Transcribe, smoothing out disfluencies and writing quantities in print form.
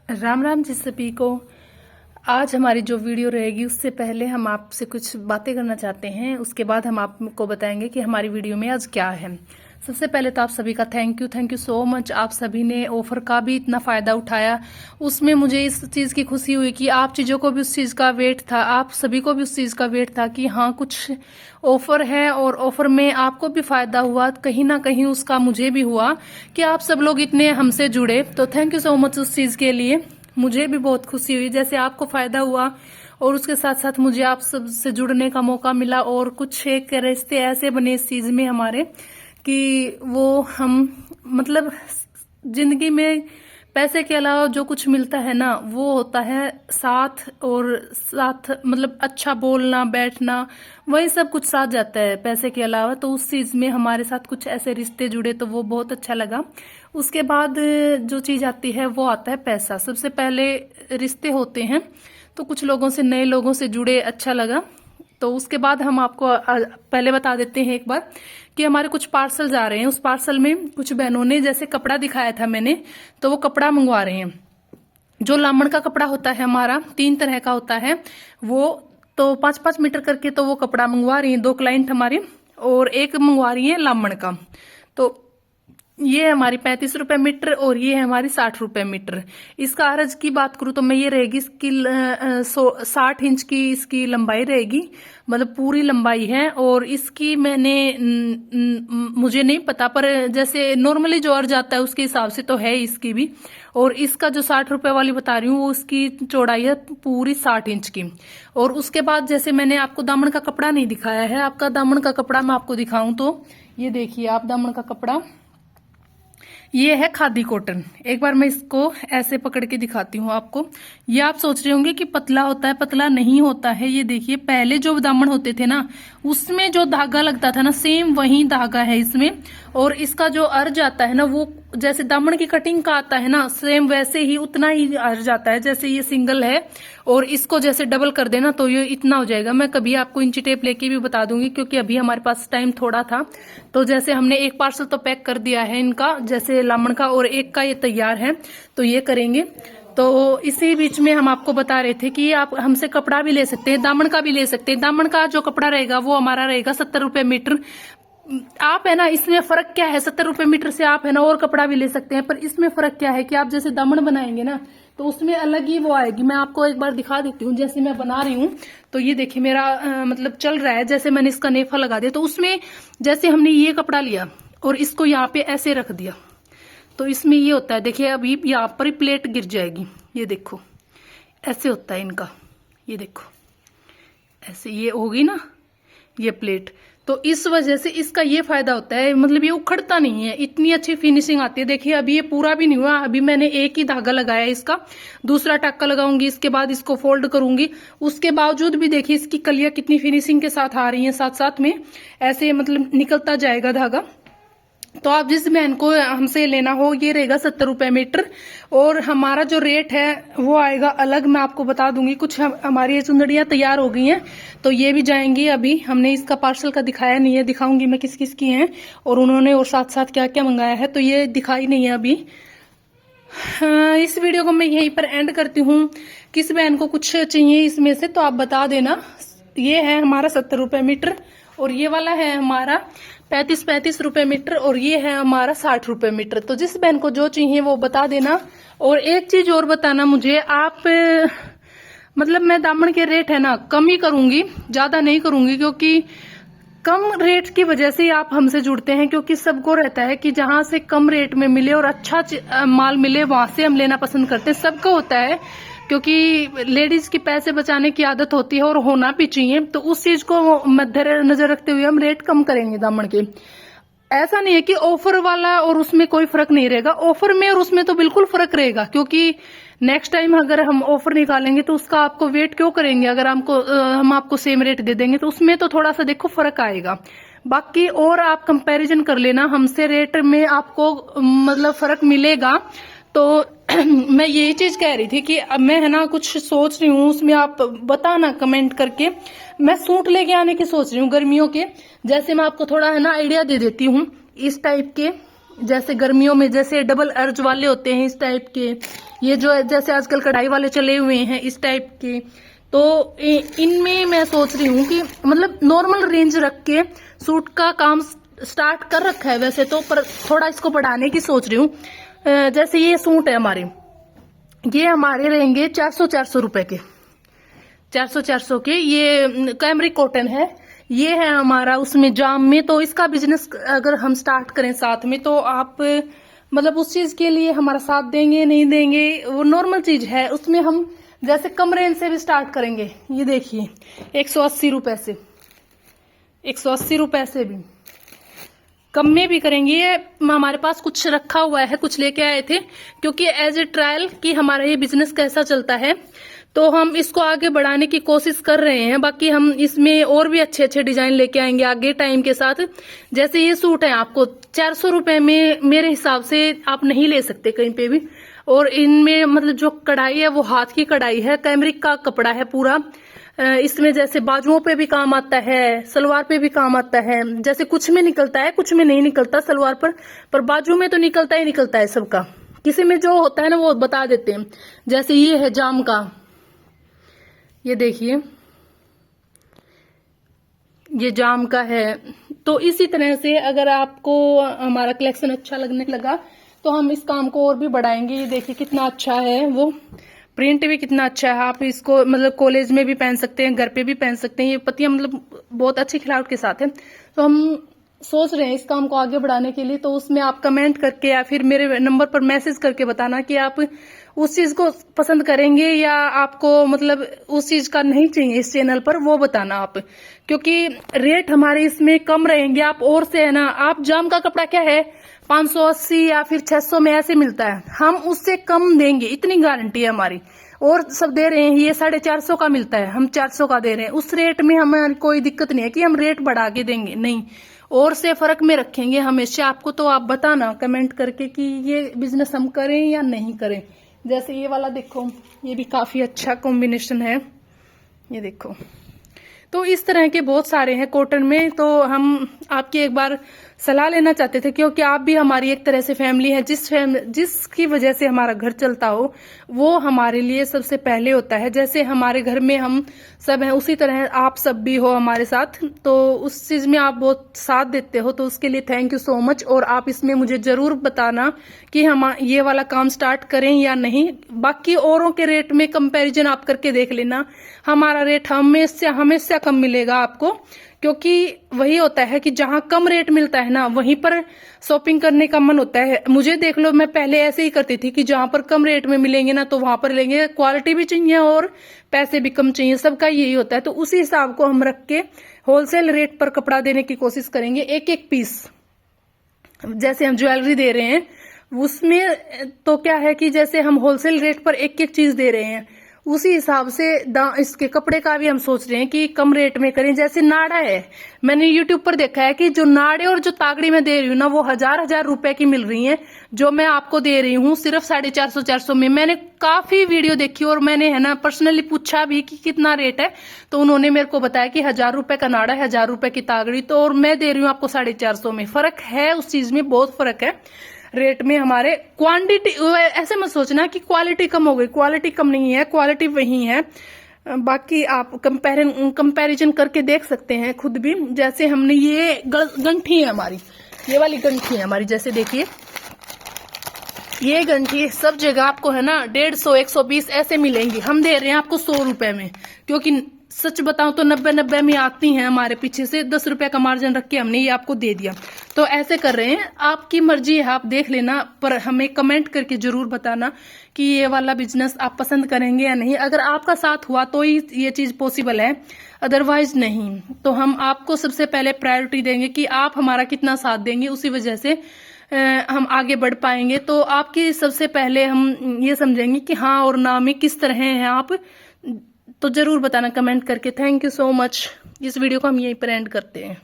राम राम जी सभी को। आज हमारी जो वीडियो रहेगी उससे पहले हम आपसे कुछ बातें करना चाहते हैं, उसके बाद हम आपको बताएंगे कि हमारी वीडियो में आज क्या है। सबसे पहले तो आप सभी का थैंक यू सो मच। आप सभी ने ऑफर का भी इतना फायदा उठाया, उसमें मुझे इस चीज की खुशी हुई कि आप चीजों को भी उस चीज का वेट था, आप सभी को भी उस चीज का वेट था कि हाँ कुछ ऑफर है और ऑफर में आपको भी फायदा हुआ, कहीं ना कहीं उसका मुझे भी हुआ कि आप सब लोग इतने हमसे जुड़े। तो थैंक यू सो मच उस चीज के लिए। मुझे भी बहुत खुशी हुई जैसे आपको फायदा हुआ और उसके साथ साथ मुझे आप सबसे जुड़ने का मौका मिला और कुछ एक रिश्ते ऐसे बने इस चीज में हमारे कि वो हम मतलब जिंदगी में पैसे के अलावा जो कुछ मिलता है ना वो होता है साथ, और साथ मतलब अच्छा बोलना बैठना, वही सब कुछ साथ जाता है पैसे के अलावा। तो उस चीज में हमारे साथ कुछ ऐसे रिश्ते जुड़े तो वो बहुत अच्छा लगा। उसके बाद जो चीज आती है वो आता है पैसा। सबसे पहले रिश्ते होते हैं तो कुछ लोगों से, नए लोगों से जुड़े, अच्छा लगा। तो उसके बाद हम आपको पहले बता देते हैं एक बार कि हमारे कुछ पार्सल जा रहे हैं। उस पार्सल में कुछ बहनों ने जैसे कपड़ा दिखाया था मैंने, तो वो कपड़ा मंगवा रहे हैं। जो लामण का कपड़ा होता है हमारा 3 तरह का होता है, वो तो 5-5 मीटर करके तो वो कपड़ा मंगवा रही है 2 क्लाइंट हमारी, और एक मंगवा रही है लामण का। तो ये हमारी 35 रुपए मीटर और ये है हमारी 60 रुपए मीटर। इसका अर्ज की बात करूं तो मैं ये रहेगी इसकी 60 इंच की इसकी लंबाई रहेगी, मतलब पूरी लंबाई है। और इसकी मैंने मुझे नहीं पता, पर जैसे नॉर्मली जो अर्ज आता है उसके हिसाब से तो है इसकी भी। और इसका जो 60 रुपए वाली बता रही हूँ वो उसकी चौड़ाई है पूरी 60 इंच की। और उसके बाद जैसे मैंने आपको दामन का कपड़ा नहीं दिखाया है, आपका दामन का कपड़ा मैं आपको दिखाऊं तो ये देखिए आप दामन का कपड़ा, ये है खादी कॉटन। एक बार मैं इसको ऐसे पकड़ के दिखाती हूँ आपको। ये आप सोच रहे होंगे कि पतला होता है, पतला नहीं होता है। ये देखिए पहले जो दामन होते थे ना उसमें जो धागा लगता था ना सेम वही धागा है इसमें। और इसका जो अर्ज आता है ना वो जैसे दामन की कटिंग का आता है ना सेम वैसे ही उतना ही अर्ज आता है। जैसे ये सिंगल है और इसको जैसे डबल कर देना तो ये इतना हो जाएगा। मैं कभी आपको इंची टेप लेके भी बता दूंगी क्योंकि अभी हमारे पास टाइम थोड़ा था। तो जैसे हमने एक पार्सल तो पैक कर दिया है इनका जैसे लामण का, और एक का ये तैयार है तो ये करेंगे। तो इसी बीच में हम आपको बता रहे थे कि आप हमसे कपड़ा भी ले सकते हैं, दामन का भी ले सकते हैं। दामन का जो कपड़ा रहेगा वो हमारा रहेगा 70 रुपए मीटर। आप है ना इसमें फर्क क्या है, 70 रुपए मीटर से आप है ना और कपड़ा भी ले सकते हैं। पर इसमें फर्क क्या है कि आप जैसे दामन बनाएंगे ना तो उसमें अलग ही वो आएगी। मैं आपको एक बार दिखा देती हूँ जैसे मैं बना रही हूँ। तो ये देखिए मेरा मतलब चल रहा है, जैसे मैंने इसका नेफा लगा दिया तो उसमें जैसे हमने ये कपड़ा लिया और इसको यहाँ पे ऐसे रख दिया तो इसमें ये होता है, देखिए अभी यहाँ पर ही प्लेट गिर जाएगी। ये देखो ऐसे होता है इनका, ये देखो ऐसे ये होगी ना ये प्लेट। तो इस वजह से इसका ये फायदा होता है, मतलब ये उखड़ता नहीं है, इतनी अच्छी फिनिशिंग आती है। देखिए अभी ये पूरा भी नहीं हुआ, अभी मैंने एक ही धागा लगाया इसका, दूसरा टाका लगाऊंगी, इसके बाद इसको फोल्ड करूंगी। उसके बावजूद भी देखिए इसकी कलियां कितनी फिनिशिंग के साथ आ रही हैं, साथ साथ में ऐसे मतलब निकलता जाएगा धागा। तो आप जिस बहन को हमसे लेना हो ये रहेगा 70 रुपए मीटर। और हमारा जो रेट है वो आएगा अलग, मैं आपको बता दूंगी। कुछ हमारी ये चुंदड़ियां तैयार हो गई हैं तो ये भी जाएंगी। अभी हमने इसका पार्सल का दिखाया नहीं है, दिखाऊंगी मैं किस किस की हैं और उन्होंने और साथ साथ क्या क्या मंगाया है, तो ये दिखाई नहीं है अभी। इस वीडियो को मैं यहीं पर एंड करती हूँ। किस बहन को कुछ चाहिए इसमें से तो आप बता देना। ये है हमारा 70 रुपए मीटर और ये वाला है हमारा 35 रुपए मीटर और ये है हमारा 60 रुपए मीटर। तो जिस बहन को जो चाहिए वो बता देना। और एक चीज और बताना मुझे, आप मतलब मैं दामन के रेट है ना कम ही करूंगी, ज्यादा नहीं करूंगी, क्योंकि कम रेट की वजह से आप हमसे जुड़ते हैं। क्योंकि सबको रहता है कि जहां से कम रेट में मिले और अच्छा माल मिले वहां से हम लेना पसंद करते हैं, सबको होता है। क्योंकि लेडीज की पैसे बचाने की आदत होती है और होना भी चाहिए। तो उस चीज को मद्देनजर रखते हुए हम रेट कम करेंगे दामन के। ऐसा नहीं है कि ऑफर वाला और उसमें कोई फर्क नहीं रहेगा, ऑफर में और उसमें तो बिल्कुल फर्क रहेगा। क्योंकि नेक्स्ट टाइम अगर हम ऑफर निकालेंगे तो उसका आपको वेट क्यों करेंगे, अगर हम आपको सेम रेट दे देंगे तो उसमें तो थोड़ा सा देखो फर्क आएगा। बाकी और आप कंपैरिजन कर लेना, हमसे रेट में आपको मतलब फर्क मिलेगा। तो मैं यही चीज कह रही थी कि अब मैं है ना कुछ सोच रही हूँ, उसमें आप बताना कमेंट करके। मैं सूट लेके आने की सोच रही हूँ गर्मियों के। जैसे मैं आपको थोड़ा है ना आइडिया दे देती हूँ, इस टाइप के जैसे गर्मियों में जैसे डबल अर्ज वाले होते हैं इस टाइप के, ये जो जैसे आजकल कढ़ाई वाले चले हुए हैं इस टाइप के, तो इनमें मैं सोच रही हूँ कि मतलब नॉर्मल रेंज रख के सूट का काम स्टार्ट कर रखा है वैसे तो, पर थोड़ा इसको बढ़ाने की सोच रही हूँ। जैसे ये सूट है हमारे, ये हमारे रहेंगे 400 रुपए के, 400 के। ये कैमरिक कॉटन है, ये है हमारा उसमें जाम में। तो इसका बिजनेस अगर हम स्टार्ट करें साथ में, तो आप मतलब उस चीज के लिए हमारा साथ देंगे नहीं देंगे वो नॉर्मल चीज है। उसमें हम जैसे कम रेंज से भी स्टार्ट करेंगे। ये देखिए 180 रुपए से, 180 रुपए से भी कम में भी करेंगे। ये हमारे पास कुछ रखा हुआ है, कुछ लेके आए थे, क्योंकि एज ए ट्रायल कि हमारा ये बिजनेस कैसा चलता है, तो हम इसको आगे बढ़ाने की कोशिश कर रहे हैं। बाकी हम इसमें और भी अच्छे अच्छे डिजाइन लेके आएंगे आगे टाइम के साथ। जैसे ये सूट है आपको 400 रुपए में मेरे हिसाब से आप नहीं ले सकते कहीं पे भी। और इनमें मतलब जो कढ़ाई है वो हाथ की कढ़ाई है, कैमरिक का कपड़ा है पूरा। इसमें जैसे बाजुओं पे भी काम आता है, सलवार पे भी काम आता है। जैसे कुछ में निकलता है, कुछ में नहीं निकलता सलवार पर बाजू में तो निकलता ही निकलता है सबका। किसी में जो होता है ना वो बता देते हैं। जैसे ये है जाम का, ये देखिए ये जाम का है। तो इसी तरह से अगर आपको हमारा कलेक्शन अच्छा लगने लगा तो हम इस काम को और भी बढ़ाएंगे। ये देखिए कितना अच्छा है, वो प्रिंट भी कितना अच्छा है। आप इसको मतलब कॉलेज में भी पहन सकते हैं, घर पे भी पहन सकते हैं। ये पत्तियां मतलब बहुत अच्छी खिलावट के साथ है। तो हम सोच रहे हैं इस काम को आगे बढ़ाने के लिए। तो उसमें आप कमेंट करके या फिर मेरे नंबर पर मैसेज करके बताना कि आप उस चीज को पसंद करेंगे या आपको मतलब उस चीज का नहीं चाहिए इस चैनल पर, वो बताना आप। क्योंकि रेट हमारे इसमें कम रहेंगे। आप और से है ना, आप जाम का कपड़ा क्या है 580 या फिर 600 में ऐसे मिलता है, हम उससे कम देंगे, इतनी गारंटी है हमारी। और सब दे रहे हैं, ये 450 का मिलता है, हम 400 का दे रहे हैं। उस रेट में हमें कोई दिक्कत नहीं है कि हम रेट बढ़ा के देंगे, नहीं, और से फर्क में रखेंगे हमेशा आपको। तो आप बताना कमेंट करके कि ये बिजनेस हम करें या नहीं करें। जैसे ये वाला देखो, ये भी काफी अच्छा कॉम्बिनेशन है, ये देखो। तो इस तरह के बहुत सारे हैं कॉटन में। तो हम आपकी एक बार सलाह लेना चाहते थे, क्योंकि आप भी हमारी एक तरह से फैमिली है। जिसकी वजह से हमारा घर चलता हो वो हमारे लिए सबसे पहले होता है। जैसे हमारे घर में हम सब हैं, उसी तरह आप सब भी हो हमारे साथ। तो उस चीज में आप बहुत साथ देते हो, तो उसके लिए थैंक यू सो मच। और आप इसमें मुझे जरूर बताना कि हम ये वाला काम स्टार्ट करें या नहीं। बाकी औरों के रेट में कंपैरिजन आप करके देख लेना, हमारा रेट हमेशा कम मिलेगा आपको। क्योंकि वही होता है कि जहां कम रेट मिलता है ना, वहीं पर शॉपिंग करने का मन होता है। मुझे देख लो, मैं पहले ऐसे ही करती थी कि जहां पर कम रेट में मिलेंगे ना तो वहां पर लेंगे। क्वालिटी भी चाहिए और पैसे भी कम चाहिए, सबका यही होता है। तो उसी हिसाब को हम रख के होलसेल रेट पर कपड़ा देने की कोशिश करेंगे। एक एक पीस, जैसे हम ज्वेलरी दे रहे हैं उसमें तो क्या है कि जैसे हम होलसेल रेट पर एक एक चीज दे रहे हैं, उसी हिसाब से इसके कपड़े का भी हम सोच रहे हैं कि कम रेट में करें। जैसे नाड़ा है, मैंने यूट्यूब पर देखा है कि जो नाड़े और जो तागड़ी में दे रही हूँ ना, वो 1000 रुपए की मिल रही हैं। जो मैं आपको दे रही हूँ सिर्फ 450 में। मैंने काफी वीडियो देखी और मैंने है ना पर्सनली पूछा भी कि कितना रेट है, तो उन्होंने मेरे को बताया कि 1000 रुपए का नाड़ा, 1000 रुपए की तागड़ी। तो और मैं दे रही हूँ आपको 450 में। फर्क है उस चीज में, बहुत फर्क है रेट में हमारे। क्वांटिटी ऐसे मत सोचना कि क्वालिटी कम हो गई, क्वालिटी कम नहीं है, क्वालिटी वही है। बाकी आप कंपैरिजन करके देख सकते हैं खुद भी। जैसे हमने ये गंठी है हमारी, ये वाली गंठी है हमारी, जैसे देखिए ये गंठी सब जगह आपको है ना 150 120 ऐसे मिलेंगी, हम दे रहे हैं आपको 100 रुपए में। क्योंकि सच बताऊं तो 90 में आती हैं हमारे पीछे से, 10 रुपए का मार्जिन रख के हमने ये आपको दे दिया। तो ऐसे कर रहे हैं, आपकी मर्जी है, आप देख लेना। पर हमें कमेंट करके जरूर बताना कि ये वाला बिजनेस आप पसंद करेंगे या नहीं। अगर आपका साथ हुआ तो ही ये चीज पॉसिबल है, अदरवाइज नहीं। तो हम आपको सबसे पहले प्रायोरिटी देंगे कि आप हमारा कितना साथ देंगे, उसी वजह से हम आगे बढ़ पाएंगे। तो आपकी सबसे पहले हम ये समझेंगे कि हाँ और ना में किस तरह हैं आप। तो जरूर बताना कमेंट करके। Thank you so much. इस वीडियो को हम यहीं पर एंड करते हैं।